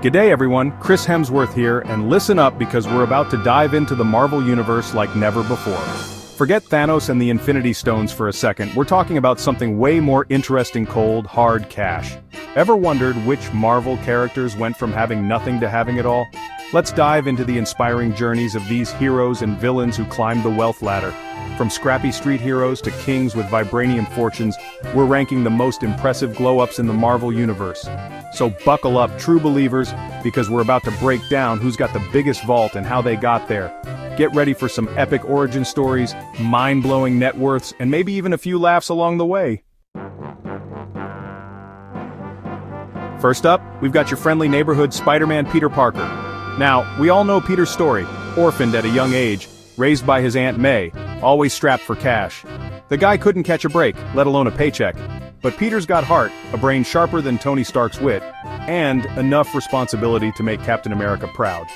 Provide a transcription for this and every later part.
G'day everyone, Chris Hemsworth here, and listen up because we're about to dive into the Marvel Universe like never before. Forget Thanos and the Infinity Stones for a second, we're talking about something way more interesting: cold, hard cash. Ever wondered which Marvel characters went from having nothing to having it all? Let's dive into the inspiring journeys of these heroes and villains who climbed the wealth ladder. From scrappy street heroes to kings with vibranium fortunes, we're ranking the most impressive glow-ups in the Marvel Universe. So buckle up, true believers, because we're about to break down who's got the biggest vault and how they got there. Get ready for some epic origin stories, mind-blowing net worths, and maybe even a few laughs along the way. First up, we've got your friendly neighborhood Spider-Man Peter Parker. Now, we all know Peter's story: orphaned at a young age, raised by his Aunt May, always strapped for cash. The guy couldn't catch a break, let alone a paycheck. But Peter's got heart, a brain sharper than Tony Stark's wit, and enough responsibility to make Captain America proud.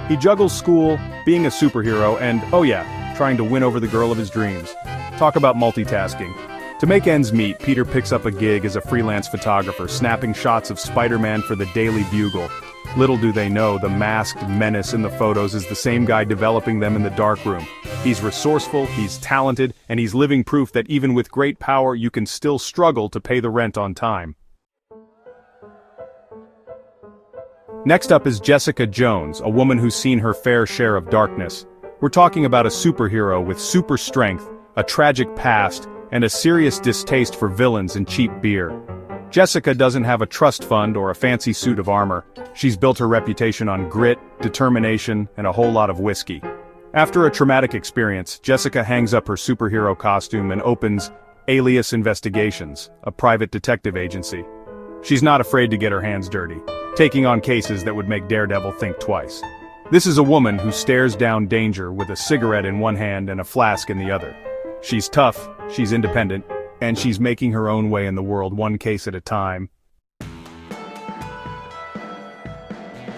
He juggles school, being a superhero, and, oh yeah, trying to win over the girl of his dreams. Talk about multitasking. To make ends meet, Peter picks up a gig as a freelance photographer, snapping shots of Spider-Man for the Daily Bugle. Little do they know, the masked menace in the photos is the same guy developing them in the darkroom. He's resourceful, he's talented, and he's living proof that even with great power you can still struggle to pay the rent on time. Next up is Jessica Jones, a woman who's seen her fair share of darkness. We're talking about a superhero with super strength, a tragic past, and a serious distaste for villains and cheap beer. Jessica doesn't have a trust fund or a fancy suit of armor. She's built her reputation on grit, determination, and a whole lot of whiskey. After a traumatic experience, Jessica hangs up her superhero costume and opens Alias Investigations, a private detective agency. She's not afraid to get her hands dirty, taking on cases that would make Daredevil think twice. This is a woman who stares down danger with a cigarette in one hand and a flask in the other. She's tough, she's independent, and she's making her own way in the world one case at a time.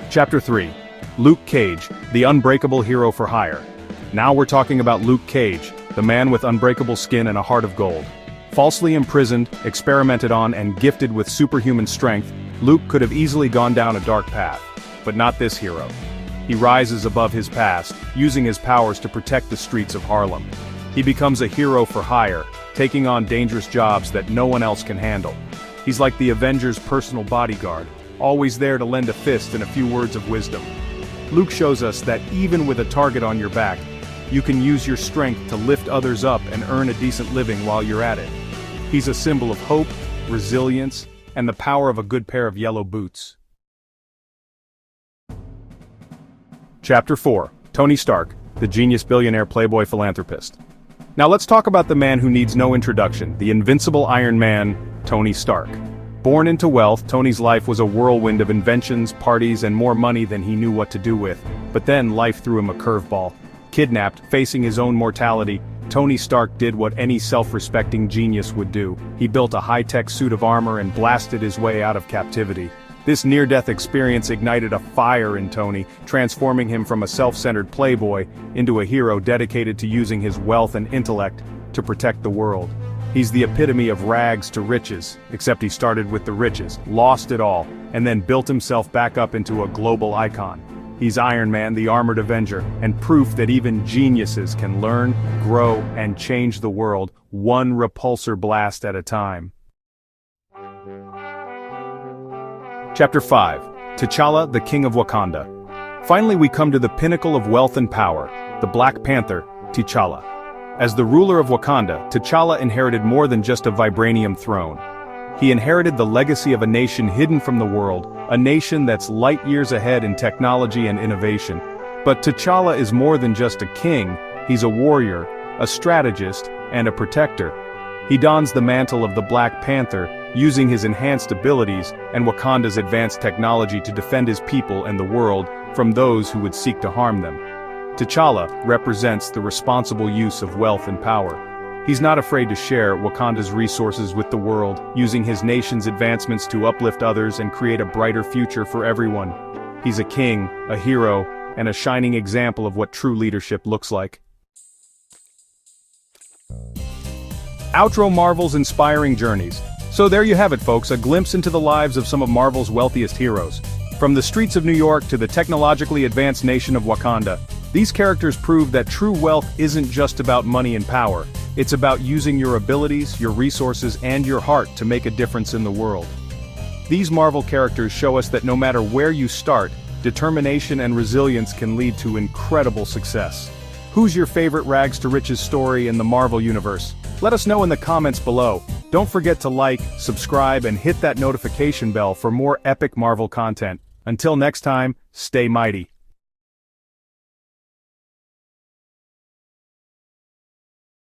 Chapter 3. Luke Cage, the unbreakable hero for hire. Now we're talking about Luke Cage, the man with unbreakable skin and a heart of gold. Falsely imprisoned, experimented on, and gifted with superhuman strength, Luke could have easily gone down a dark path. But not this hero. He rises above his past, using his powers to protect the streets of Harlem. He becomes a hero for hire, taking on dangerous jobs that no one else can handle. He's like the Avengers' personal bodyguard, always there to lend a fist and a few words of wisdom. Luke shows us that even with a target on your back, you can use your strength to lift others up and earn a decent living while you're at it. He's a symbol of hope, resilience, and the power of a good pair of yellow boots. Chapter 4. Tony Stark, the genius billionaire playboy philanthropist. Now let's talk about the man who needs no introduction, the invincible Iron Man, Tony Stark. Born into wealth, Tony's life was a whirlwind of inventions, parties, and more money than he knew what to do with. But then life threw him a curveball. Kidnapped, facing his own mortality, Tony Stark did what any self-respecting genius would do. He built a high-tech suit of armor and blasted his way out of captivity. This near-death experience ignited a fire in Tony, transforming him from a self-centered playboy into a hero dedicated to using his wealth and intellect to protect the world. He's the epitome of rags to riches, except he started with the riches, lost it all, and then built himself back up into a global icon. He's Iron Man, the Armored Avenger, and proof that even geniuses can learn, grow, and change the world, one repulsor blast at a time. Chapter 5. T'Challa, the King of Wakanda. Finally we come to the pinnacle of wealth and power, the Black Panther, T'Challa. As the ruler of Wakanda, T'Challa inherited more than just a vibranium throne. He inherited the legacy of a nation hidden from the world, a nation that's light years ahead in technology and innovation. But T'Challa is more than just a king, he's a warrior, a strategist, and a protector. He dons the mantle of the Black Panther, using his enhanced abilities and Wakanda's advanced technology to defend his people and the world from those who would seek to harm them. T'Challa represents the responsible use of wealth and power. He's not afraid to share Wakanda's resources with the world, using his nation's advancements to uplift others and create a brighter future for everyone. He's a king, a hero, and a shining example of what true leadership looks like. Outro Marvel's inspiring journeys. So there you have it folks, a glimpse into the lives of some of Marvel's wealthiest heroes. From the streets of New York to the technologically advanced nation of Wakanda, these characters prove that true wealth isn't just about money and power, it's about using your abilities, your resources, and your heart to make a difference in the world. These Marvel characters show us that no matter where you start, determination and resilience can lead to incredible success. Who's your favorite rags to riches story in the Marvel Universe? Let us know in the comments below. Don't forget to like, subscribe, and hit that notification bell for more epic Marvel content. Until next time, stay mighty.